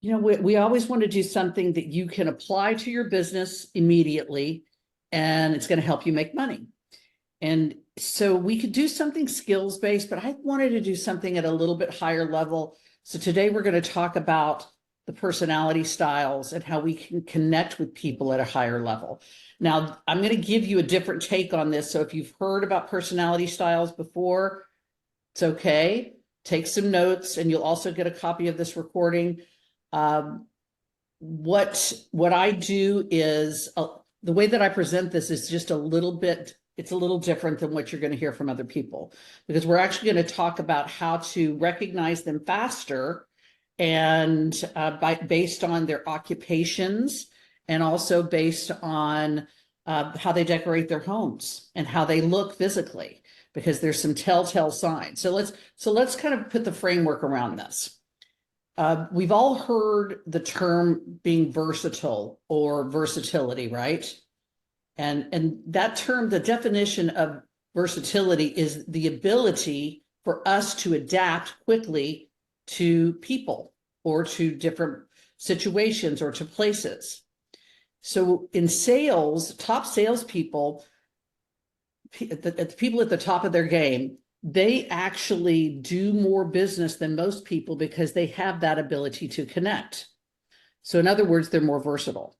We always want to do something that you can apply to your business immediately, and it's going to help you make money. And so we could do something skills based, but I wanted to do something at a little bit higher level. So today we're going to talk about the personality styles and how we can connect with people at a higher level. Now, I'm going to give you a different take on this. So if you've heard about personality styles before, it's okay. Take some notes, and you'll also get a copy of this recording. What I do is the way that I present this is just a little bit, it's a little different than what you're going to hear from other people, because we're actually going to talk about how to recognize them faster and based on their occupations, and also based on how they decorate their homes and how they look physically, because there's some telltale signs. So let's kind of put the framework around this. We've all heard the term being versatile or versatility, right? And that term, the definition of versatility is the ability for us to adapt quickly to people or to different situations or to places. So in sales, top salespeople, the people at the top of their game, they actually do more business than most people because they have that ability to connect. So in other words, they're more versatile.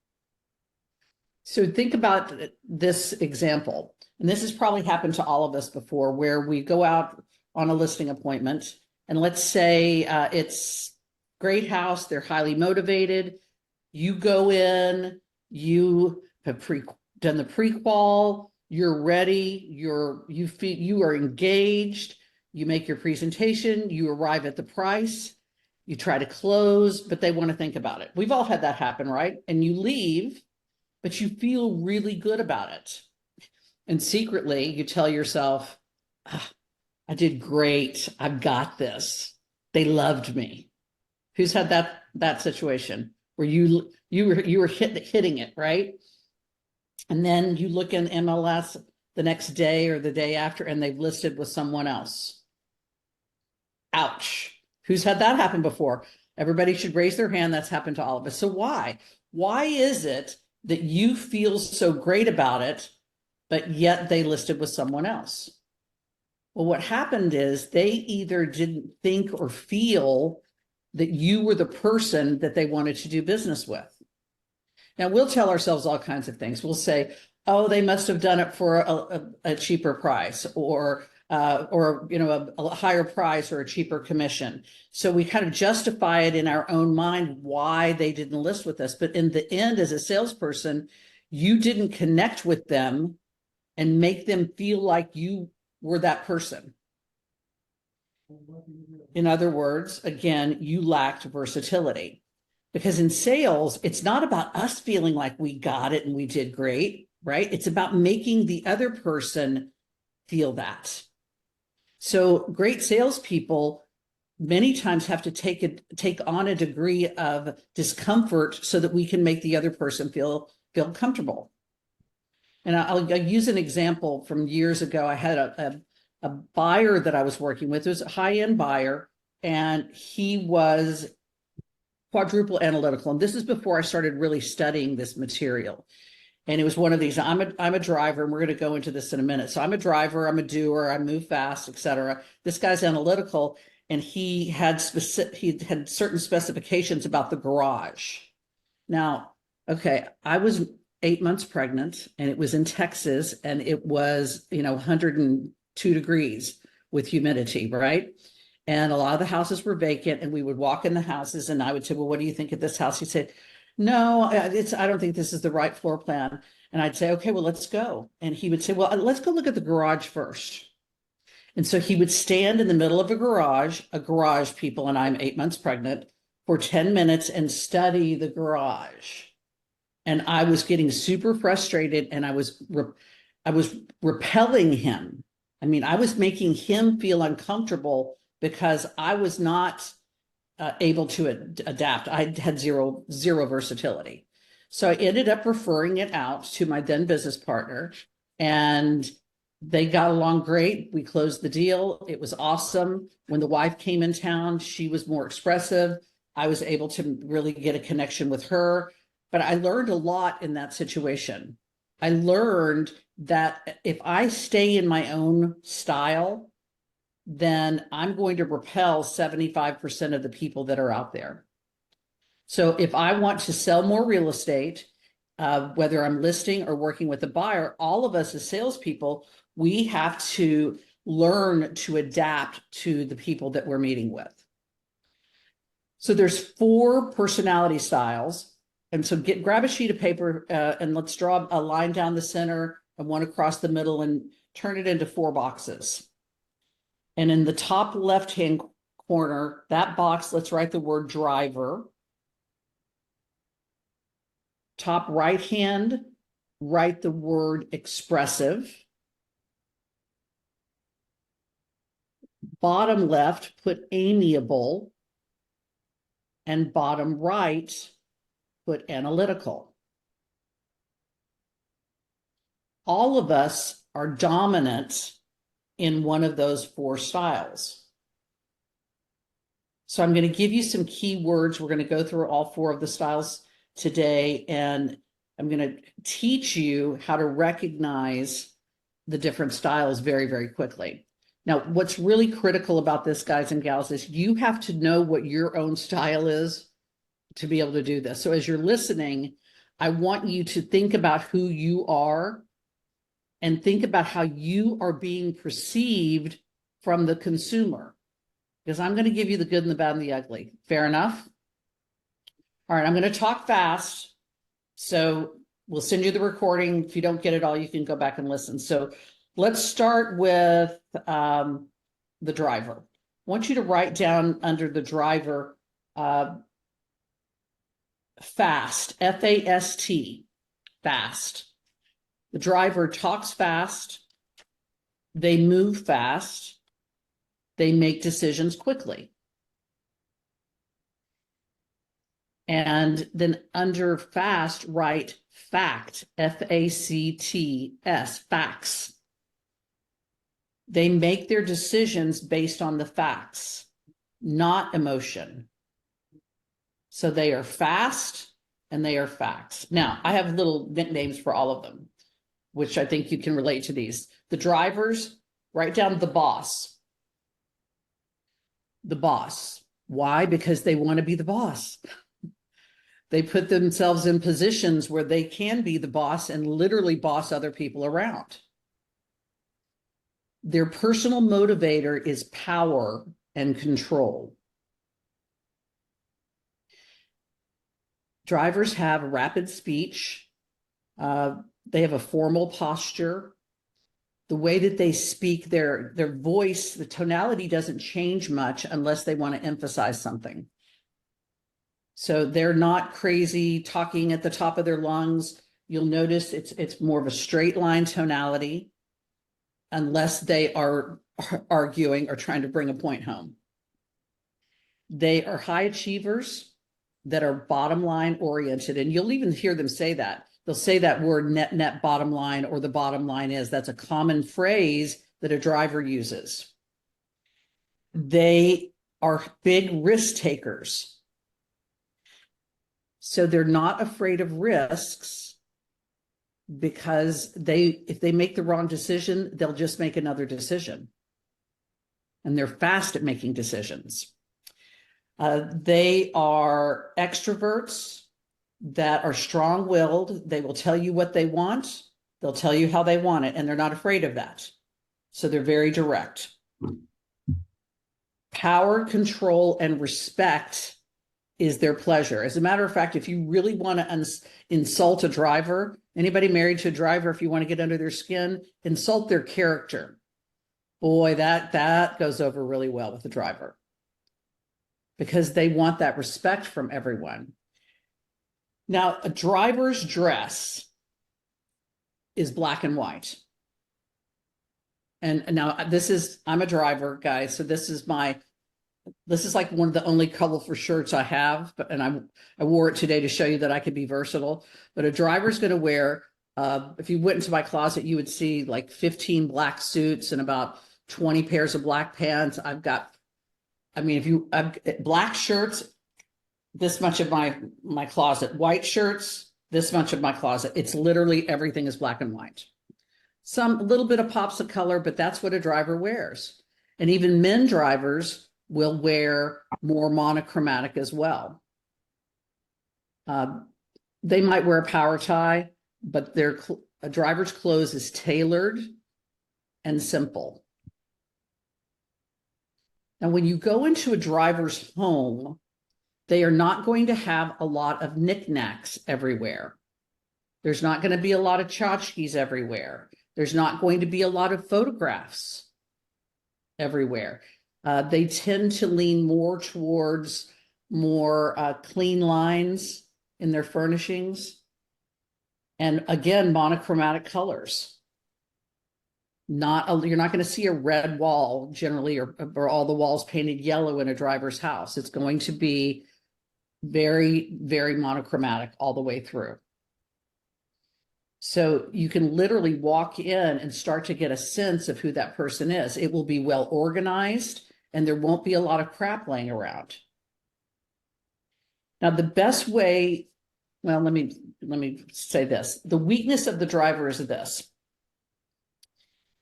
So think about this example, and this has probably happened to all of us before, where we go out on a listing appointment, and let's say it's great house, they're highly motivated. You go in, you have done the pre-qual, you're ready, you are engaged, you make your presentation, you arrive at the price, you try to close, but they want to think about it. We've all had that happen, right? And you leave, but you feel really good about it. And secretly you tell yourself, I did great. I've got this. They loved me. Who's had that situation where you were hitting it, right? And then you look in MLS the next day or the day after, and they've listed with someone else. Ouch. Who's had that happen before? Everybody should raise their hand. That's happened to all of us. So why? Why is it that you feel so great about it, but yet they listed with someone else? Well, what happened is they either didn't think or feel that you were the person that they wanted to do business with. Now, we'll tell ourselves all kinds of things. We'll say, oh, they must have done it for a cheaper price, or a higher price or a cheaper commission. So we kind of justify it in our own mind why they didn't list with us. But in the end, as a salesperson, you didn't connect with them and make them feel like you were that person. In other words, again, you lacked versatility. Because in sales, it's not about us feeling like we got it and we did great, right? It's about making the other person feel that. So great salespeople many times have to take on a degree of discomfort so that we can make the other person feel comfortable. And I'll use an example from years ago. I had a buyer that I was working with. It was a high-end buyer, and he was quadruple analytical. And this is before I started really studying this material. And it was one of these, I'm a driver, and we're going to go into this in a minute. So I'm a driver, I'm a doer, I move fast, etc. This guy's analytical, and he had certain specifications about the garage. Now, okay, I was 8 months pregnant, and it was in Texas, and it was 102 degrees with humidity, right? And a lot of the houses were vacant, and we would walk in the houses, and I would say, well, what do you think of this house? He'd say, no, I don't think this is the right floor plan. And I'd say, okay, well, let's go. And he would say, well, let's go look at the garage first. And so he would stand in the middle of a garage, people, and I'm 8 months pregnant, for 10 minutes and study the garage. And I was getting super frustrated, and I was repelling him. I mean, I was making him feel uncomfortable because I was not able to adapt. I had zero versatility. So I ended up referring it out to my then business partner, and they got along great. We closed the deal. It was awesome. When the wife came in town, she was more expressive. I was able to really get a connection with her. But I learned a lot in that situation. I learned that if I stay in my own style, then I'm going to repel 75% of the people that are out there. So if I want to sell more real estate, whether I'm listing or working with a buyer, all of us as salespeople, we have to learn to adapt to the people that we're meeting with. So there's 4 personality styles. And so grab a sheet of paper and let's draw a line down the center and one across the middle and turn it into 4 boxes. And in the top left-hand corner, that box, let's write the word driver. Top right hand, write the word expressive. Bottom left, put amiable. And bottom right, put analytical. All of us are dominant in one of those 4 styles. So I'm going to give you some key words. We're going to go through all 4 of the styles today, and I'm going to teach you how to recognize the different styles very, very quickly. Now, what's really critical about this, guys and gals, is you have to know what your own style is to be able to do this. So as you're listening, I want you to think about who you are and think about how you are being perceived from the consumer, because I'm going to give you the good and the bad and the ugly. Fair enough? All right, I'm going to talk fast. So we'll send you the recording. If you don't get it all, you can go back and listen. So let's start with the driver. I want you to write down under the driver fast, F-A-S-T, fast. The driver talks fast. They move fast. They make decisions quickly. And then under fast, write fact, F-A-C-T-S, facts. They make their decisions based on the facts, not emotion. So they are fast and they are facts. Now, I have little nicknames for all of them, which I think you can relate to these. The drivers, write down the boss. The boss. Why? Because they want to be the boss. They put themselves in positions where they can be the boss and literally boss other people around. Their personal motivator is power and control. Drivers have rapid speech. They have a formal posture. The way that they speak, their voice, the tonality doesn't change much unless they want to emphasize something. So they're not crazy talking at the top of their lungs. You'll notice it's more of a straight line tonality unless they are arguing or trying to bring a point home. They are high achievers that are bottom line oriented. And you'll even hear them say that. They'll say that word net bottom line, or the bottom line is. That's a common phrase that a driver uses. They are big risk takers. So they're not afraid of risks, because if they make the wrong decision, they'll just make another decision. And they're fast at making decisions. They are extroverts that are strong-willed. They will tell you what they want. They'll tell you how they want it, and they're not afraid of that. So they're very direct. Power, control, and respect is their pleasure. As a matter of fact, if you really want to insult a driver, anybody married to a driver, if you want to get under their skin, insult their character. Boy, that goes over really well with the driver, because they want that respect from everyone. Now, a driver's dress is black and white. And now I'm a driver, guys, so this is like one of the only colorful shirts I have, and I wore it today to show you that I could be versatile. But a driver's going to wear, if you went into my closet, you would see like 15 black suits and about 20 pairs of black pants. I've black shirts this much of my closet. White shirts, this much of my closet. It's literally everything is black and white. Some a little bit of pops of color, but that's what a driver wears. And even men drivers will wear more monochromatic as well. They might wear a power tie, but a driver's clothes is tailored and simple. Now, when you go into a driver's home, they are not going to have a lot of knickknacks everywhere. There's not going to be a lot of tchotchkes everywhere. There's not going to be a lot of photographs everywhere. They tend to lean more towards more clean lines in their furnishings. And again, monochromatic colors. You're not going to see a red wall generally, or all the walls painted yellow in a driver's house. It's going to be very, very monochromatic all the way through. So you can literally walk in and start to get a sense of who that person is. It will be well organized and there won't be a lot of crap laying around. Now, the best way, well, let me say this. The weakness of the driver is this.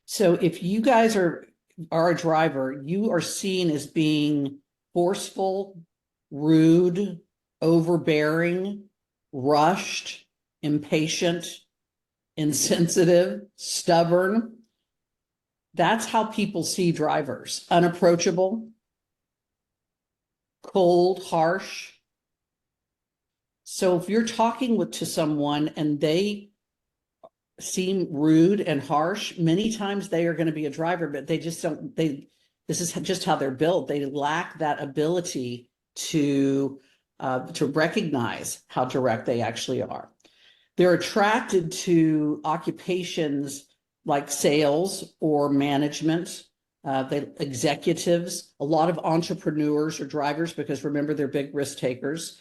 So if you guys are a driver, you are seen as being forceful, rude, overbearing, rushed, impatient, insensitive, stubborn. That's how people see drivers. Unapproachable, cold, harsh. So if you're talking to someone and they seem rude and harsh, many times they are going to be a driver, but they just don't, this is just how they're built. They lack that ability to recognize how direct they actually are. They're attracted to occupations like sales or management, executives. A lot of entrepreneurs are drivers because remember, they're big risk takers.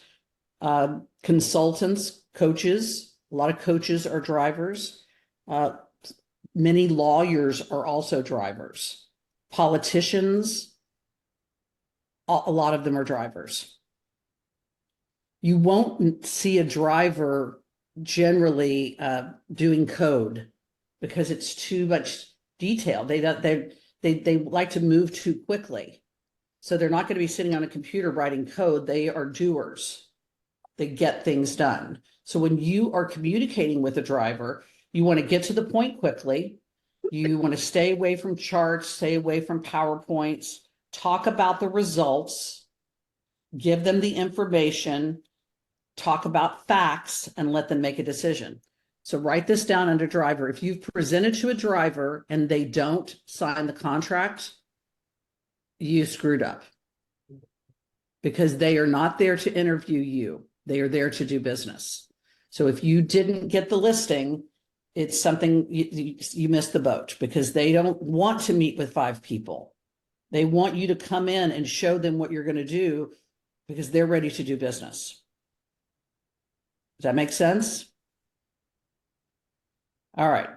Consultants, coaches, a lot of coaches are drivers. Many lawyers are also drivers. Politicians, a lot of them are drivers. You won't see a driver generally doing code because it's too much detail. They like to move too quickly. So they're not going to be sitting on a computer writing code. They are doers. They get things done. So when you are communicating with a driver, you want to get to the point quickly. You want to stay away from charts, stay away from PowerPoints, talk about the results, give them the information, talk about facts, and let them make a decision. So write this down under driver. If you've presented to a driver and they don't sign the contract, you screwed up. Because they are not there to interview you. They are there to do business. So if you didn't get the listing, it's something you missed the boat, because they don't want to meet with 5 people. They want you to come in and show them what you're going to do because they're ready to do business. Does that make sense? All right.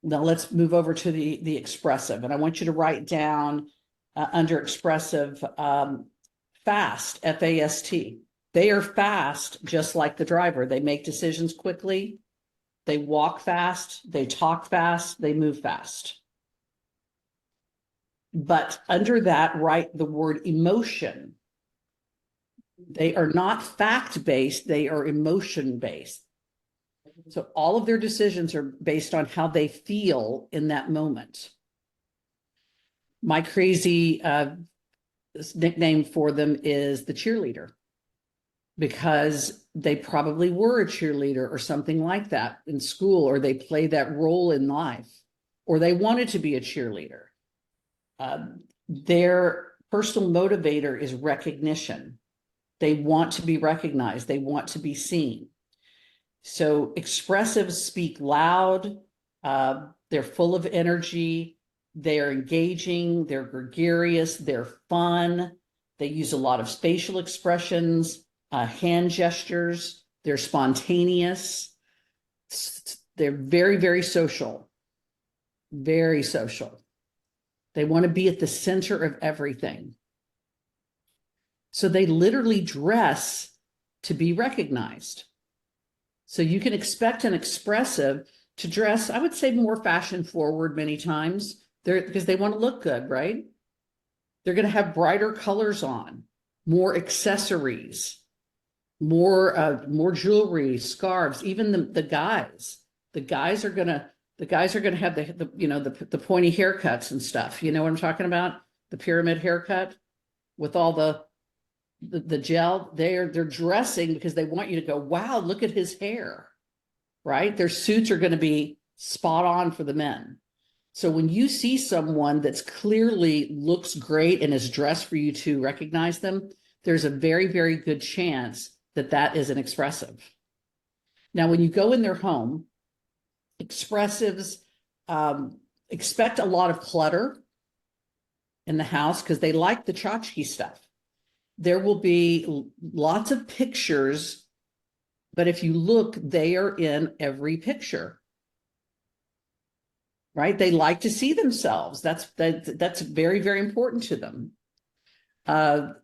Now let's move over to the expressive. And I want you to write down under expressive, fast, F-A-S-T. They are fast, just like the driver. They make decisions quickly. They walk fast. They talk fast. They move fast. But under that, write the word emotion. They are not fact-based. They are emotion-based. So all of their decisions are based on how they feel in that moment. My crazy nickname for them is the cheerleader, because they probably were a cheerleader or something like that in school, or they played that role in life, or they wanted to be a cheerleader. Their personal motivator is recognition. They want to be recognized. They want to be seen. So expressives speak loud. They're full of energy. They're engaging. They're gregarious. They're fun. They use a lot of facial expressions, hand gestures. They're spontaneous. They're very, very social. Very social. They want to be at the center of everything. So they literally dress to be recognized. So you can expect an expressive to dress, I would say, more fashion forward many times. Because they want to look good, right? They're going to have brighter colors on, more accessories, more jewelry, scarves. Even the guys, the guys are going to have the pointy haircuts and stuff. You know what I'm talking about? The pyramid haircut with all the gel. They're dressing because they want you to go, wow, look at his hair, right? Their suits are going to be spot on for the men. So when you see someone that's clearly looks great and is dressed for you to recognize them, there's a very, very good chance that that is an expressive. Now, when you go in their home, expressives expect a lot of clutter in the house because they like the tchotchke stuff. There will be lots of pictures, but if you look, they are in every picture. Right? They like to see themselves. That's very, very important to them. Their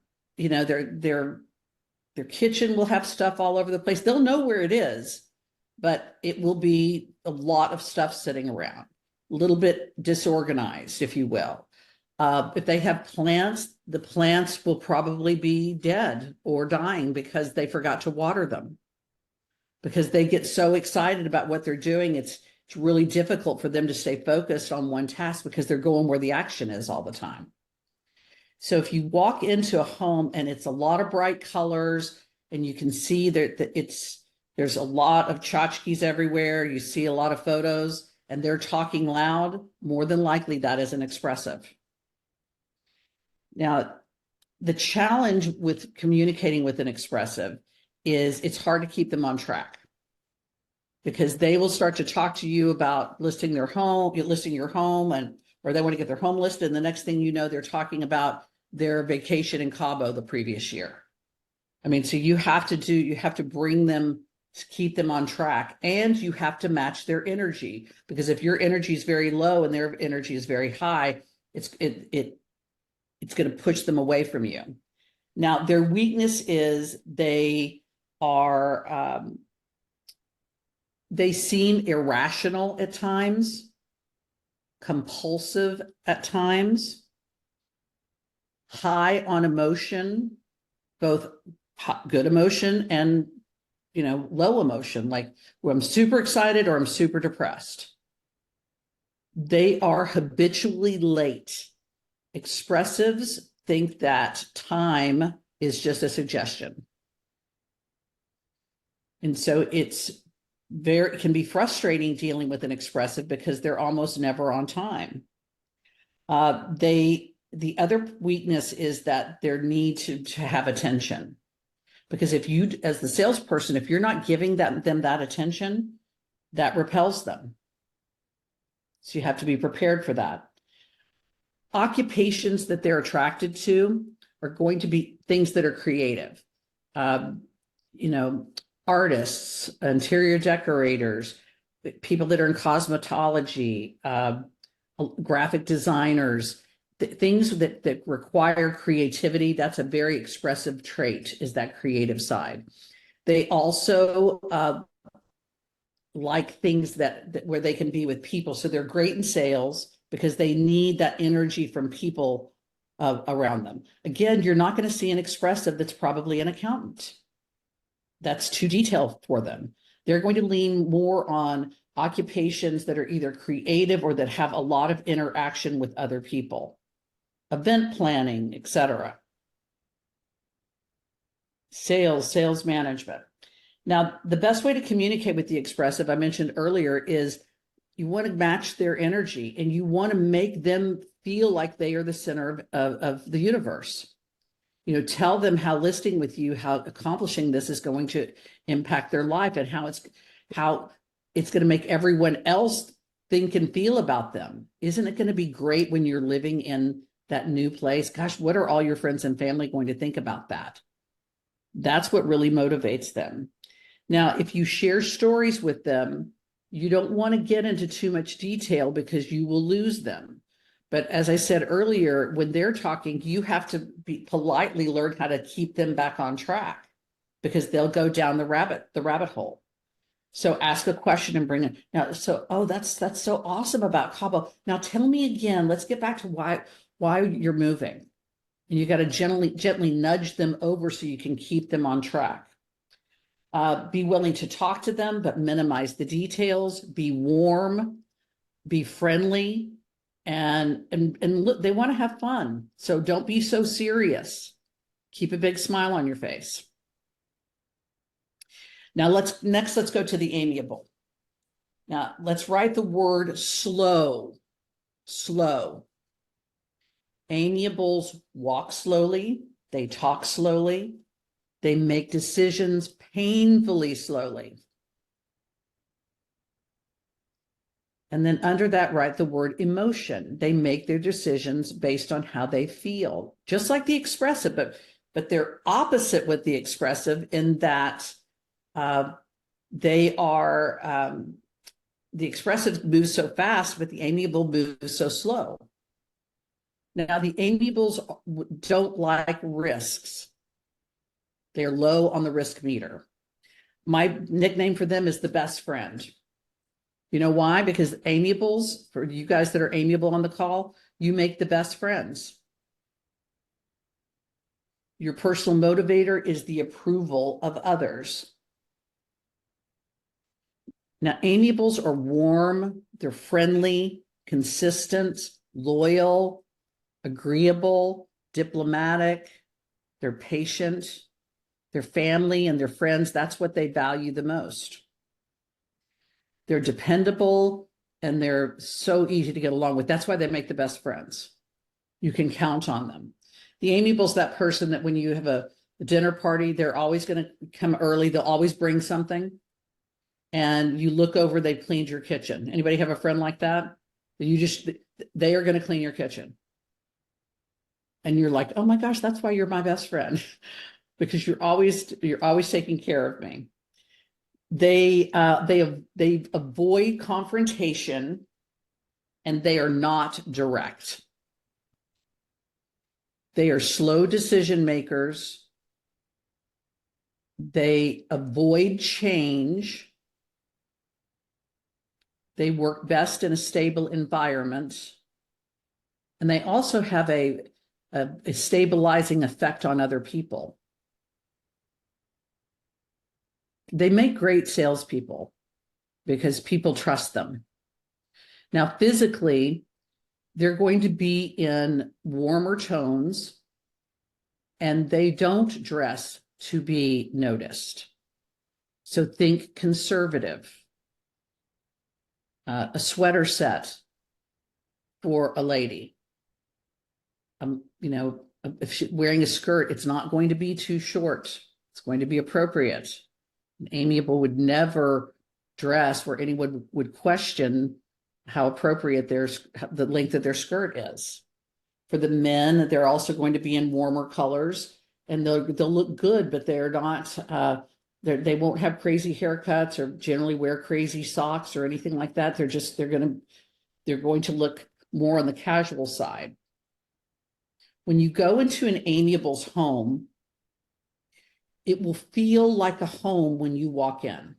kitchen will have stuff all over the place. They'll know where it is, but it will be a lot of stuff sitting around, a little bit disorganized, if you will. If they have plants, the plants will probably be dead or dying because they forgot to water them. Because they get so excited about what they're doing, it's really difficult for them to stay focused on one task because they're going where the action is all the time. So if you walk into a home and it's a lot of bright colors and you can see that there's a lot of tchotchkes everywhere, you see a lot of photos and they're talking loud, more than likely that is an expressive. Now, the challenge with communicating with an expressive is it's hard to keep them on track, because they will start to talk to you about listing your home, or they want to get their home listed. And the next thing you know, they're talking about their vacation in Cabo the previous year. I mean, so you have to bring them, to keep them on track, and you have to match their energy, because if your energy is very low and their energy is very high, it's going to push them away from you. Now, their weakness is they seem irrational at times, compulsive at times, high on emotion, both good emotion and low emotion, like where I'm super excited or I'm super depressed. They are habitually late. Expressives think that time is just a suggestion. And so it can be frustrating dealing with an expressive because they're almost never on time. The other weakness is that their need to have attention. Because if you, as the salesperson, if you're not giving them that attention, that repels them. So you have to be prepared for that. Occupations that they're attracted to are going to be things that are creative. Artists, interior decorators, people that are in cosmetology, graphic designers, things that require creativity. That's a very expressive trait, is that creative side. They also like things that where they can be with people. So they're great in sales because they need that energy from people around them. Again, you're not going to see an expressive that's probably an accountant. That's too detailed for them. They're going to lean more on occupations that are either creative or that have a lot of interaction with other people, event planning, etc. Sales management. Now, the best way to communicate with the expressive, I mentioned earlier, is you want to match their energy and you want to make them feel like they are the center of the universe. Tell them how listing with you, how accomplishing this is going to impact their life, and how it's going to make everyone else think and feel about them. Isn't it going to be great when you're living in that new place? Gosh, what are all your friends and family going to think about that? That's what really motivates them. Now, if you share stories with them, you don't want to get into too much detail because you will lose them. But as I said earlier, when they're talking, you have to politely learn how to keep them back on track, because they'll go down the rabbit hole. So ask a question and bring it now. So, oh, that's so awesome about Cabo. Now tell me again, let's get back to why you're moving. And you got to gently nudge them over so you can keep them on track. Be willing to talk to them, but minimize the details. Be warm, be friendly, and look, they want to have fun. So don't be so serious. Keep a big smile on your face. Now let's go to the amiable. Now let's write the word slow. Slow. Amiables walk slowly, they talk slowly, they make decisions painfully slowly. And then under that, write the word emotion. They make their decisions based on how they feel, just like the expressive, but they're opposite with the expressive in that they are, the expressive moves so fast, but the amiable moves so slow. Now, the amiables don't like risks. They're low on the risk meter. My nickname for them is the best friend. You know why? Because amiables, for you guys that are amiable on the call, you make the best friends. Your personal motivator is the approval of others. Now, amiables are warm, they're friendly, consistent, loyal, agreeable, diplomatic, they're patient, their family and their friends, that's what they value the most. They're dependable and they're so easy to get along with. That's why they make the best friends. You can count on them. The amiable's that person that when you have a dinner party, they're always going to come early. They'll always bring something. And you look over, they've cleaned your kitchen. Anybody have a friend like that? They are going to clean your kitchen. And you're like, oh my gosh, that's why you're my best friend. Because you're always taking care of me. They avoid confrontation and they are not direct. They are slow decision makers. They avoid change. They work best in a stable environment. And they also have a stabilizing effect on other people. They make great salespeople because people trust them. Now, physically, they're going to be in warmer tones and they don't dress to be noticed. So think conservative. A sweater set for a lady. If she's wearing a skirt, it's not going to be too short. It's going to be appropriate. An amiable would never dress where anyone would question how appropriate the length of their skirt is. For the men, they're also going to be in warmer colors and they'll look good, but they're not, they won't have crazy haircuts or generally wear crazy socks or anything like that. They're going to look more on the casual side. When you go into an amiable's home, it will feel like a home when you walk in.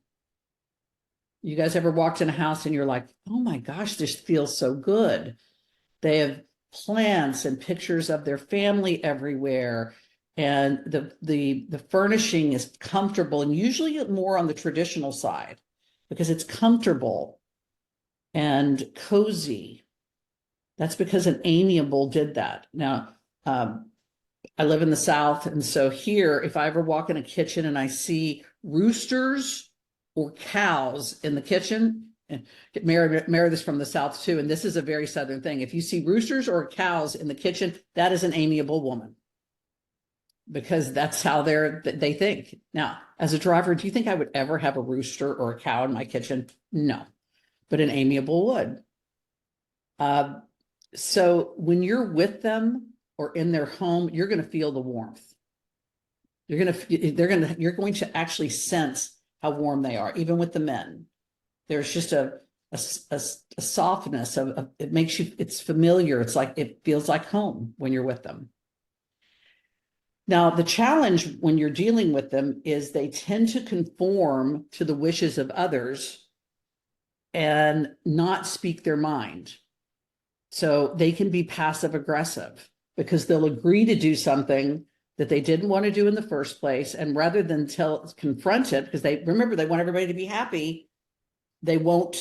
You guys ever walked in a house and you're like, oh my gosh, this feels so good. They have plants and pictures of their family everywhere. And the furnishing is comfortable and usually more on the traditional side because it's comfortable and cozy. That's because an amiable did that. Now, I live in the South. And so here, if I ever walk in a kitchen and I see roosters or cows in the kitchen, and Mary this from the South too, and this is a very Southern thing. If you see roosters or cows in the kitchen, that is an amiable woman because that's how they think. Now, as a driver, do you think I would ever have a rooster or a cow in my kitchen? No, but an amiable would. So when you're with them or in their home, you're going to feel the warmth. You're going to actually sense how warm they are, even with the men. There's just a a softness of it makes you, it's familiar. It's like, it feels like home when you're with them. Now, the challenge when you're dealing with them is they tend to conform to the wishes of others and not speak their mind. So they can be passive aggressive because they'll agree to do something that they didn't want to do in the first place. And rather than confront it, because they remember they want everybody to be happy, they won't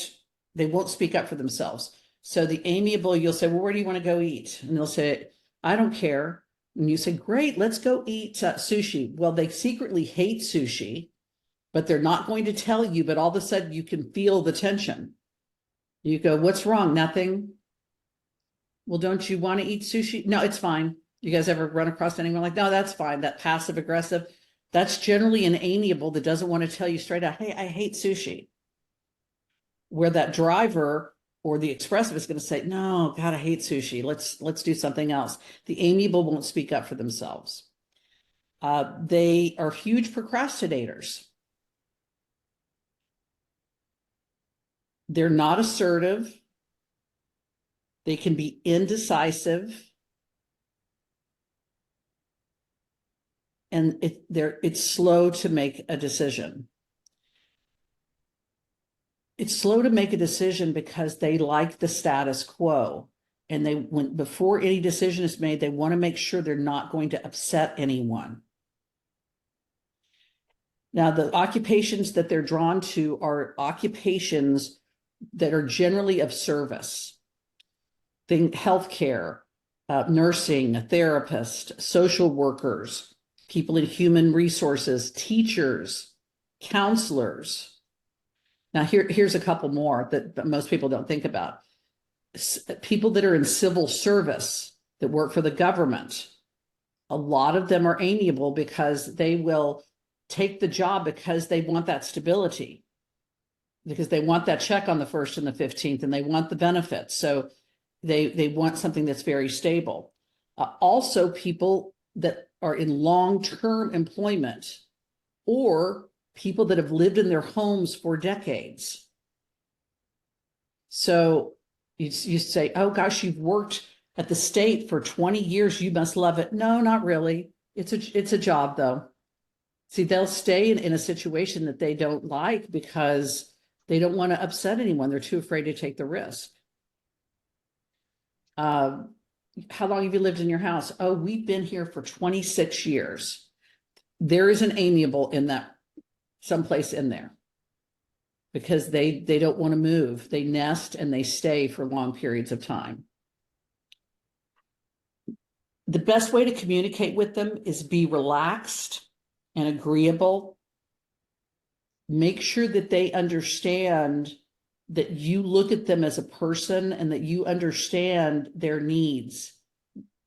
speak up for themselves. So the amiable, you'll say, well, where do you want to go eat? And they'll say, I don't care. And you say, great, let's go eat sushi. Well, they secretly hate sushi, but they're not going to tell you, but all of a sudden you can feel the tension. You go, what's wrong? Nothing. Well, don't you want to eat sushi? No, it's fine. You guys ever run across anyone like, no, that's fine. That passive aggressive, that's generally an amiable that doesn't want to tell you straight out, hey, I hate sushi. Where that driver or the expressive is going to say, no, God, I hate sushi. Let's do something else. The amiable won't speak up for themselves. They are huge procrastinators. They're not assertive. They can be indecisive. And it's slow to make a decision. It's slow to make a decision because they like the status quo. And before any decision is made, they want to make sure they're not going to upset anyone. Now, the occupations that they're drawn to are occupations that are generally of service. Think healthcare, nursing, a therapist, social workers, people in human resources, teachers, counselors. Now, here's a couple more that most people don't think about. People that are in civil service, that work for the government, a lot of them are amiable because they will take the job because they want that stability, because they want that check on the 1st and the 15th, and they want the benefits. So they want something that's very stable. Also, people that are in long-term employment or people that have lived in their homes for decades. So you say, oh gosh, you've worked at the state for 20 years, you must love it. No, not really. It's a job though. See, they'll stay in a situation that they don't like because they don't want to upset anyone. They're too afraid to take the risk. How long have you lived in your house? Oh, we've been here for 26 years. There is an amiable in that, someplace in there, because they don't want to move. They nest and they stay for long periods of time. The best way to communicate with them is be relaxed and agreeable. Make sure that they understand that you look at them as a person and that you understand their needs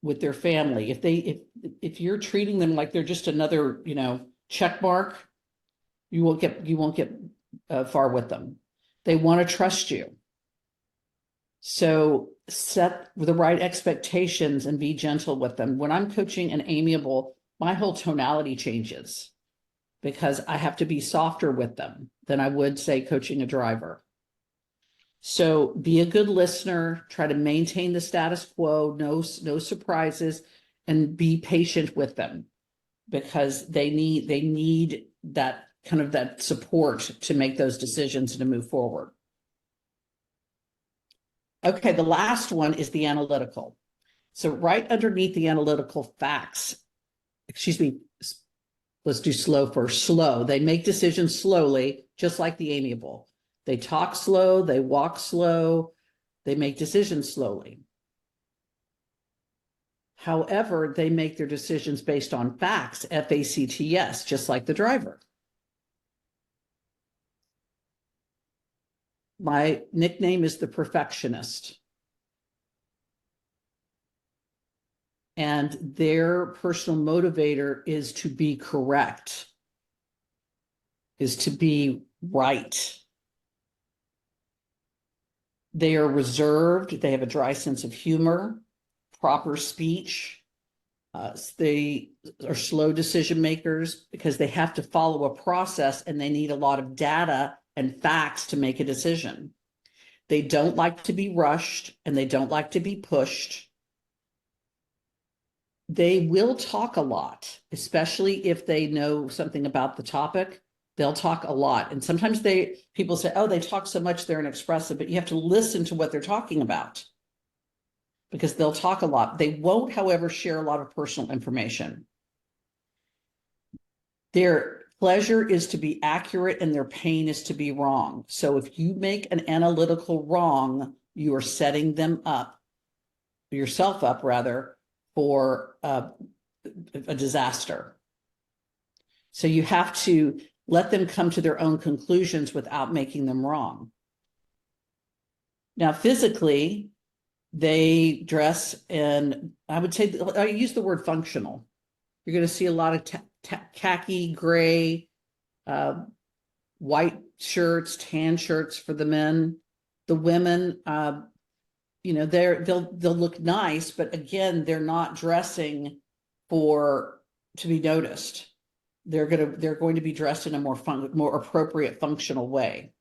with their family. If you're treating them like they're just another, check mark, you won't get far with them. They want to trust you. So set the right expectations and be gentle with them. When I'm coaching an amiable, my whole tonality changes because I have to be softer with them than I would, say, coaching a driver. So be a good listener, try to maintain the status quo, no surprises, and be patient with them because they need that kind of that support to make those decisions and to move forward. Okay, the last one is the analytical. So right underneath the analytical facts, let's do slow first. Slow. They make decisions slowly, just like the amiable. They talk slow, they walk slow, they make decisions slowly. However, they make their decisions based on facts, FACTS, just like the driver. My nickname is the perfectionist. And their personal motivator is to be correct, is to be right. They are reserved. They have a dry sense of humor, proper speech. They are slow decision makers because they have to follow a process and they need a lot of data and facts to make a decision. They don't like to be rushed and they don't like to be pushed. They will talk a lot, especially if they know something about the topic. They'll talk a lot. And sometimes people say, oh, they talk so much, they're inexpressive, but you have to listen to what they're talking about because they'll talk a lot. They won't, however, share a lot of personal information. Their pleasure is to be accurate and their pain is to be wrong. So if you make an analytical wrong, you are setting them up, yourself up rather, for a disaster. So you have to let them come to their own conclusions without making them wrong. Now, physically, they dress in, I would say, I use the word functional. You're going to see a lot of khaki, gray, white shirts, tan shirts for the men. The women, they'll look nice, but again, they're not dressing to be noticed. They're going to be dressed in a more appropriate functional way.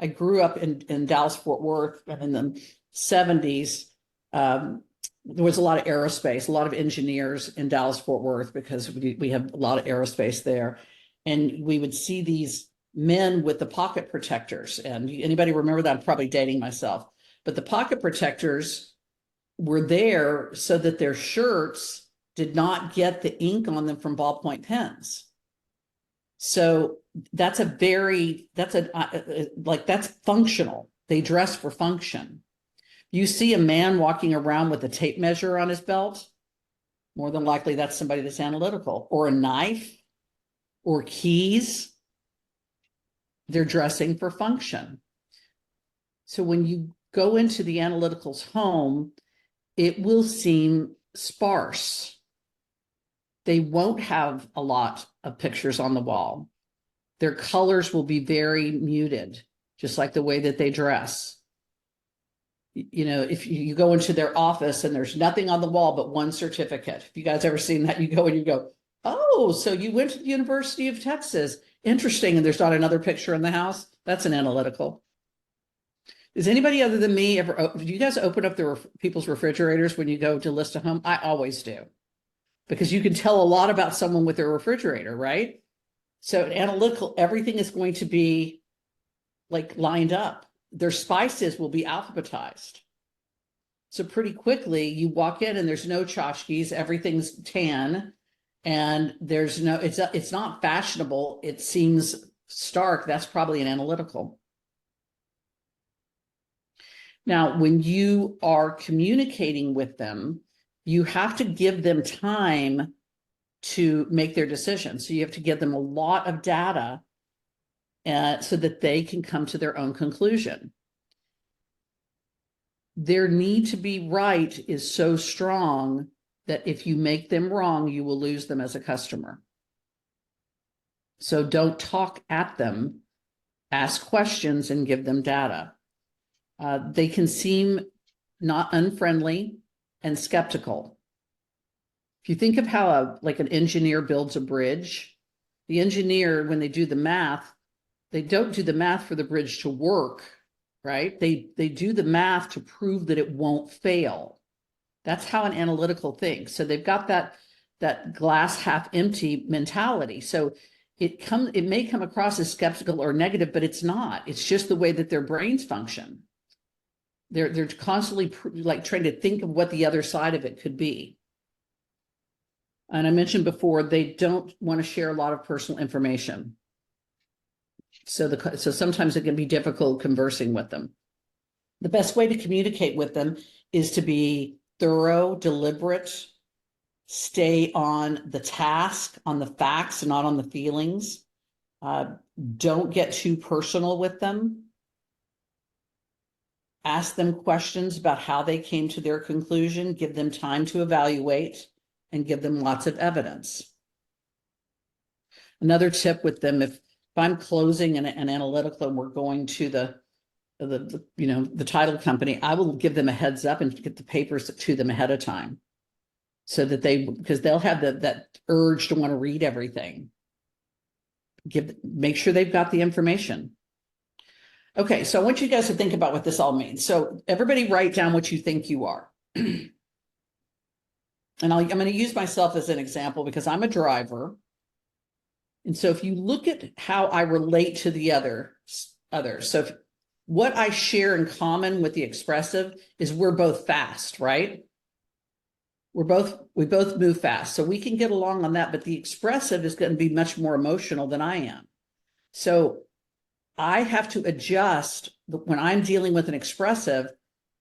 I grew up in Dallas Fort Worth, and in the 70s, there was a lot of aerospace, a lot of engineers in Dallas Fort Worth because we have a lot of aerospace there, and we would see these men with the pocket protectors. And anybody remember that? I'm probably dating myself, but the pocket protectors were there so that their shirts did not get the ink on them from ballpoint pens. So that's functional. They dress for function. You see a man walking around with a tape measure on his belt, more than likely that's somebody that's analytical, or a knife or keys. They're dressing for function. So when you go into the analytical's home, it will seem sparse. They won't have a lot of pictures on the wall. Their colors will be very muted, just like the way that they dress. If you go into their office and there's nothing on the wall but one certificate. If you guys ever seen that, you go and you go, oh, so you went to the University of Texas. Interesting. And there's not another picture in the house. That's an analytical. Does anybody other than me do you guys open up people's refrigerators when you go to list a home? I always do, because you can tell a lot about someone with their refrigerator, right? So analytical, everything is going to be like lined up. Their spices will be alphabetized. So pretty quickly you walk in and there's no tchotchkes, everything's tan, and it's not fashionable. It seems stark. That's probably an analytical. Now, when you are communicating with them, you have to give them time to make their decisions. So you have to give them a lot of data so that they can come to their own conclusion. Their need to be right is so strong that if you make them wrong, you will lose them as a customer. So don't talk at them, ask questions and give them data. They can seem not unfriendly and skeptical. If you think of how an engineer builds a bridge, the engineer, when they do the math, they don't do the math for the bridge to work, right? They do the math to prove that it won't fail. That's how an analytical thinks. So they've got that glass half empty mentality. So it may come across as skeptical or negative, but it's not. It's just the way that their brains function. They're constantly trying to think of what the other side of it could be. And I mentioned before, they don't want to share a lot of personal information. So sometimes it can be difficult conversing with them. The best way to communicate with them is to be thorough, deliberate, stay on the task, on the facts, not on the feelings. Don't get too personal with them. Ask them questions about how they came to their conclusion, give them time to evaluate, and give them lots of evidence. Another tip with them, if I'm closing an analytical and we're going to the title company, I will give them a heads up and get the papers to them ahead of time, so that because they'll have that urge to want to read everything. Make sure they've got the information. Okay, so I want you guys to think about what this all means. So everybody write down what you think you are. And I'm going to use myself as an example because I'm a driver. And so if you look at how I relate to the others, so what I share in common with the expressive is we're both fast, right? We both move fast. So we can get along on that, but the expressive is going to be much more emotional than I am. So I have to adjust when I'm dealing with an expressive.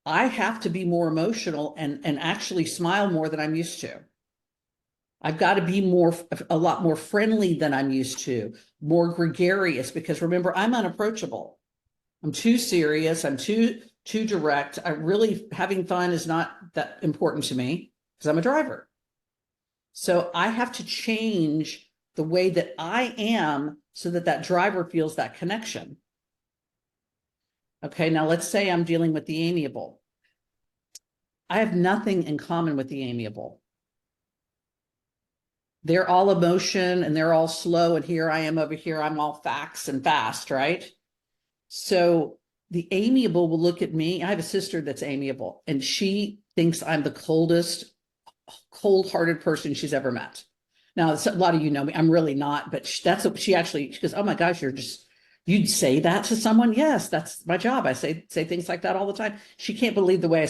I have to be more emotional and actually smile more than I'm used to. I've got to be a lot more friendly than I'm used to, more gregarious, because remember, I'm unapproachable. I'm too serious. I'm too direct. I really having fun is not that important to me because I'm a driver. So I have to change the way that I am so that that driver feels that connection. Okay, now let's say I'm dealing with the amiable. I have nothing in common with the amiable. They're all emotion and they're all slow. And here I am over here, I'm all facts and fast, right? So the amiable will look at me. I have a sister that's amiable and she thinks I'm the coldest, cold-hearted person she's ever met. Now, a lot of you know me. I'm really not, but that's what she goes, oh my gosh, you'd say that to someone? Yes, that's my job. I say things like that all the time. She can't believe the way I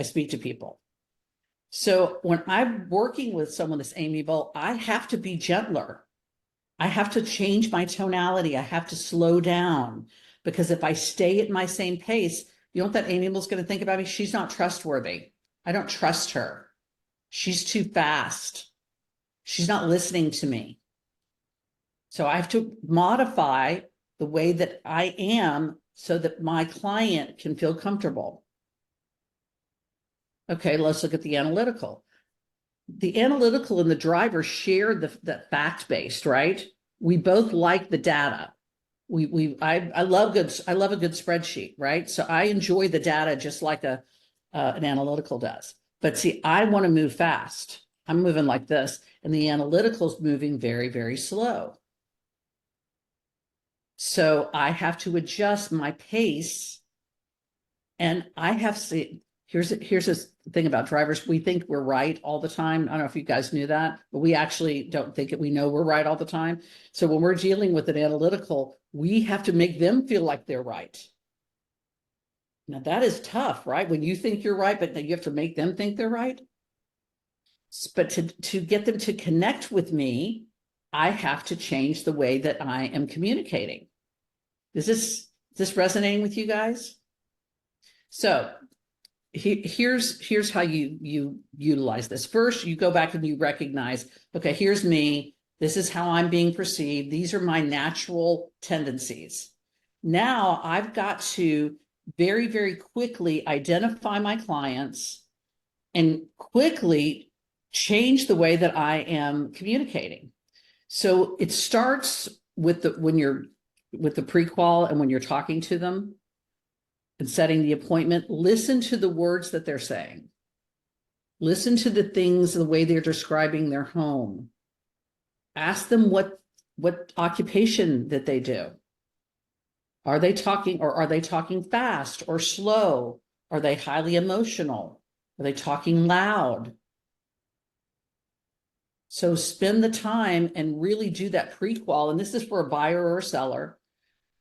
speak to people. So when I'm working with someone that's amiable, I have to be gentler. I have to change my tonality. I have to slow down because if I stay at my same pace, you know what that amiable is going to think about me? She's not trustworthy. I don't trust her. She's too fast. She's not listening to me. So I have to modify the way that I am so that my client can feel comfortable. Okay, let's look at the analytical. The analytical and the driver share the fact-based, right? We both like the data. I love a good spreadsheet, right? So I enjoy the data just like an analytical does. But see, I want to move fast. I'm moving like this, and the analytical is moving very, very slow. So I have to adjust my pace, and I have to see. Here's this thing about drivers. We think we're right all the time. I don't know if you guys knew that, but we actually don't think it. We know we're right all the time. So when we're dealing with an analytical, we have to make them feel like they're right. Now that is tough, right? When you think you're right, but then you have to make them think they're right. But to get them to connect with me, I have to change the way that I am communicating. Is this resonating with you guys? So here's how you utilize this. First, you go back and you recognize, okay, here's me. This is how I'm being perceived. These are my natural tendencies. Now I've got to very, very quickly identify my clients and quickly change the way that I am communicating. So it starts with when you're with the pre-qual and when you're talking to them and setting the appointment, listen to the words that they're saying. Listen to the things, the way they're describing their home. Ask them what occupation that they do. Are they talking fast or slow? Are they highly emotional? Are they talking loud? So spend the time and really do that pre-qual. And this is for a buyer or a seller.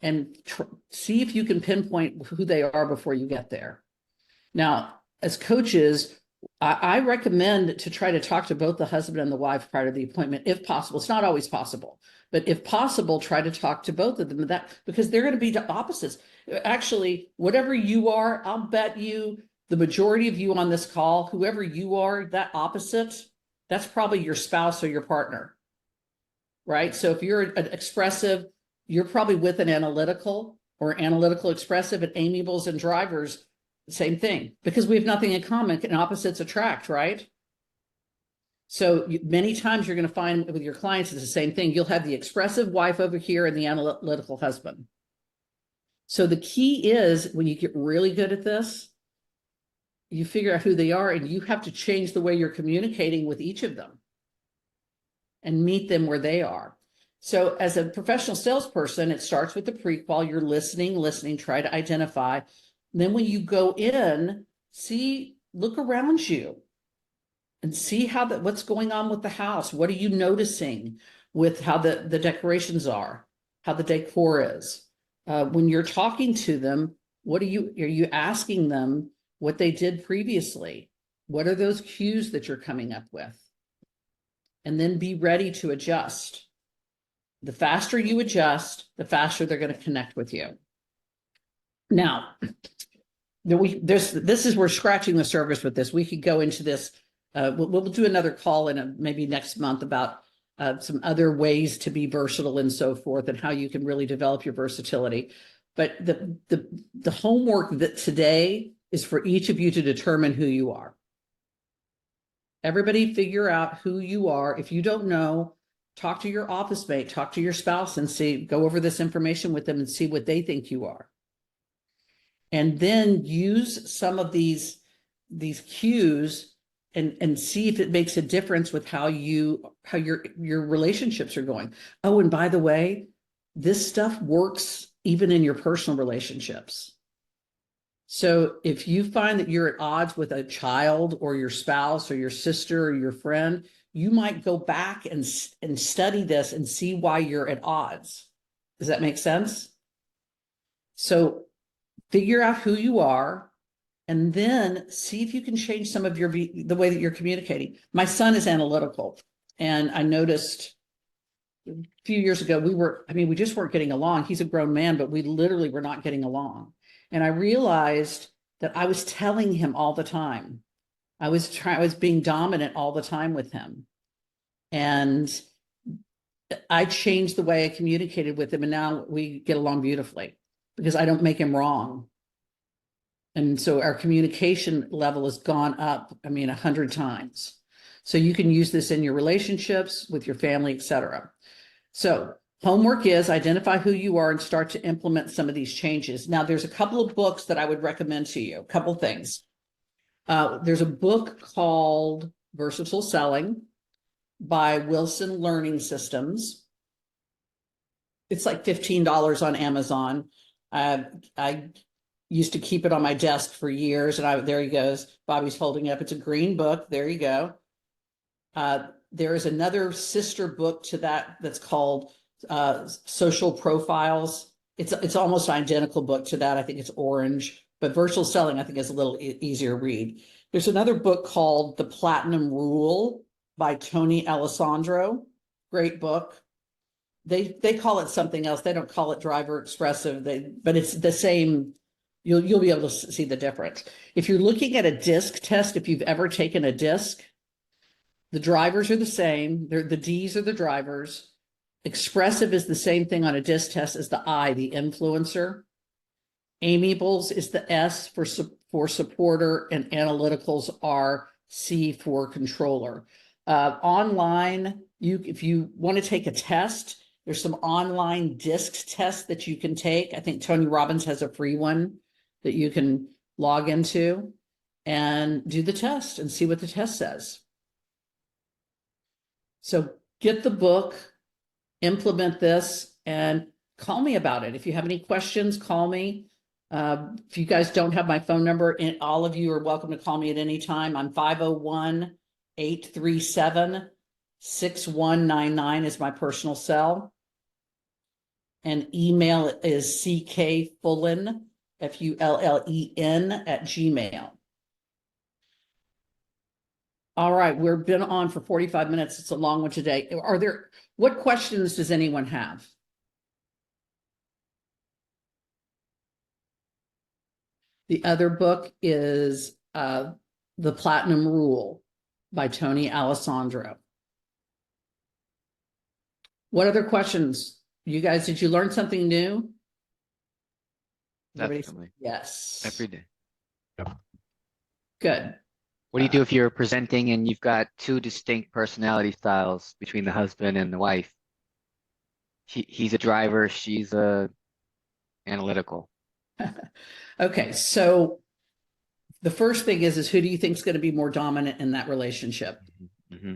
And see if you can pinpoint who they are before you get there. Now, as coaches, I recommend to try to talk to both the husband and the wife prior to the appointment, if possible. It's not always possible, but if possible, try to talk to both of them because they're going to be the opposites. Actually, whatever you are, I'll bet you the majority of you on this call, whoever you are, that opposite, that's probably your spouse or your partner, right? So if you're an expressive, you're probably with an analytical or analytical expressive, and amiables and drivers, same thing, because we have nothing in common and opposites attract, right? So many times you're going to find with your clients, it's the same thing. You'll have the expressive wife over here and the analytical husband. So the key is when you get really good at this, you figure out who they are and you have to change the way you're communicating with each of them and meet them where they are. So as a professional salesperson, it starts with the pre-qual. You're listening, try to identify. Then when you go in, look around you and see what's going on with the house. What are you noticing with how the decorations are, how the decor is? When you're talking to them, are you asking them what they did previously? What are those cues that you're coming up with? And then be ready to adjust. The faster you adjust, the faster they're going to connect with you. Now, we're scratching the surface with this. We could go into this. We'll do another call maybe next month about some other ways to be versatile and so forth, and how you can really develop your versatility. But the homework that today is for each of you to determine who you are. Everybody figure out who you are. If you don't know, talk to your office mate, talk to your spouse, and go over this information with them and see what they think you are. And then use some of these cues and see if it makes a difference with how your relationships are going. Oh, and by the way, this stuff works even in your personal relationships. So if you find that you're at odds with a child or your spouse or your sister or your friend, you might go back and study this and see why you're at odds. Does that make sense? So figure out who you are, and then see if you can change some of the way that you're communicating. My son is analytical, and I noticed a few years ago, we just weren't getting along. He's a grown man, but we literally were not getting along. And I realized that I was telling him all the time. I was being dominant all the time with him. And I changed the way I communicated with him, and now we get along beautifully because I don't make him wrong. And so our communication level has gone up, 100 times. So you can use this in your relationships, with your family, etc. So homework is identify who you are and start to implement some of these changes. Now, there's a couple of books that I would recommend to you, a couple of things. There's a book called Versatile Selling by Wilson Learning Systems. It's like $15 on Amazon. I used to keep it on my desk for years, and there he goes. Bobby's holding it up. It's a green book. There you go. There is another sister book to that's called Social Profiles. It's almost an identical book to that. I think it's orange, but Versatile Selling, I think, is a little easier read. There's another book called The Platinum Rule by Tony Alessandro. Great book. They call it something else. They don't call it Driver Expressive. But it's the same. You'll be able to see the difference. If you're looking at a DISC test, if you've ever taken a DISC, the drivers are the same. The D's are the drivers. Expressive is the same thing on a DISC test as the I, the influencer. Amiables is the S for supporter, and analyticals are C for controller. Online, if you want to take a test, there's some online DISC tests that you can take. I think Tony Robbins has a free one that you can log into and do the test and see what the test says. So get the book, implement this, and call me about it. If you have any questions, call me. If you guys don't have my phone number, all of you are welcome to call me at any time. I'm 501-837-6199 is my personal cell. And email is ckfullen, Fullen @gmail. All right, we've been on for 45 minutes. It's a long one today. What questions does anyone have? The other book is The Platinum Rule by Tony Alessandro. What other questions? You guys, did you learn something new? Definitely. Yes. Every day. Yep. Good. What do you do if you're presenting and you've got two distinct personality styles between the husband and the wife? He's a driver, she's a analytical. Okay, so the first thing is who do you think is going to be more dominant in that relationship? Mm-hmm.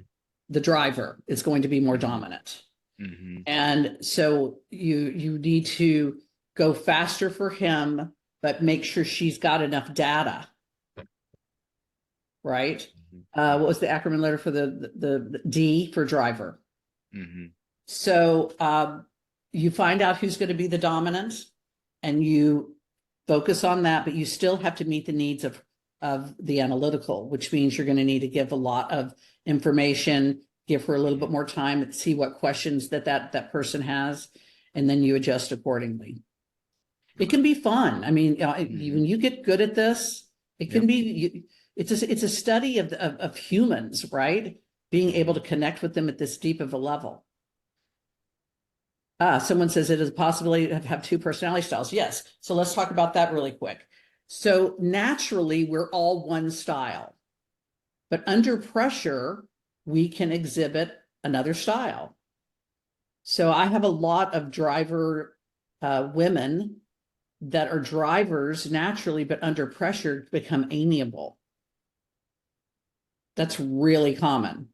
The driver is going to be more dominant. Mhm. And so you need to go faster for him, but make sure she's got enough data, right? Mhm. What was the acronym letter for the D for driver? Mhm. So you find out who's going to be the dominant and you focus on that, but you still have to meet the needs of the analytical, which means you're going to need to give a lot of information, give her a little bit more time, see what questions that person has, and then you adjust accordingly. It can be fun. I mean, when you get good at this, it can Yep. be, it's a study of humans, right? Being able to connect with them at this deep of a level. Someone says it is a possibility to have two personality styles. Yes. So let's talk about that really quick. So naturally, we're all one style, but under pressure, we can exhibit another style. So I have a lot of driver women that are drivers naturally, but under pressure become amiable. That's really common.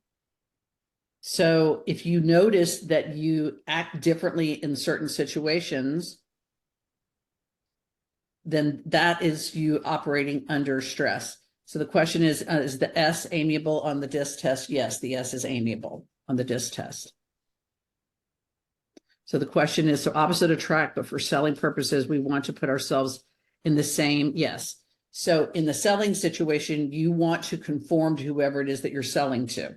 So if you notice that you act differently in certain situations, then that is you operating under stress. So the question is the S amiable on the DISC test? Yes, the S is amiable on the DISC test. So the question is, so opposite attract, but for selling purposes, we want to put ourselves in the same, yes. So in the selling situation, you want to conform to whoever it is that you're selling to.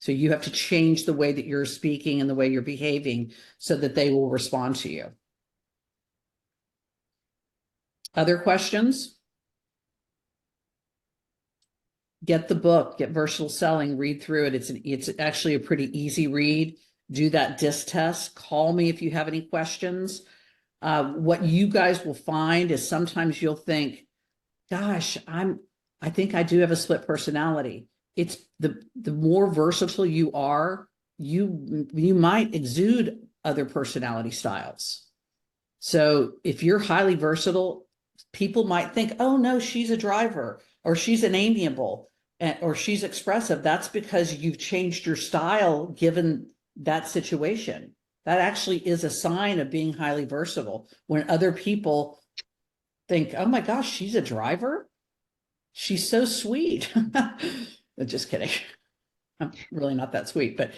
So you have to change the way that you're speaking and the way you're behaving so that they will respond to you. Other questions? Get the book, get Versatile Selling, read through it. It's actually a pretty easy read. Do that DISC test. Call me if you have any questions. What you guys will find is sometimes you'll think, gosh, I think I do have a split personality. It's the more versatile you are, you might exude other personality styles. So if you're highly versatile, people might think, oh no, she's a driver or she's an amiable or she's expressive. That's because you've changed your style given that situation. That actually is a sign of being highly versatile. When other people think, oh my gosh, she's a driver. She's so sweet. Just kidding. I'm really not that sweet, but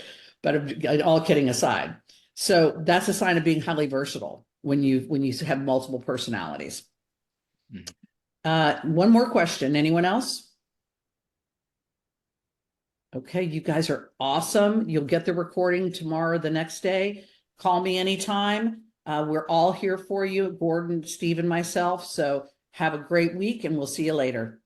all kidding aside. So that's a sign of being highly versatile when you have multiple personalities. One more question. Anyone else? Okay, you guys are awesome. You'll get the recording tomorrow, the next day. Call me anytime. We're all here for you, Gordon, Steve, and myself. So have a great week, and we'll see you later.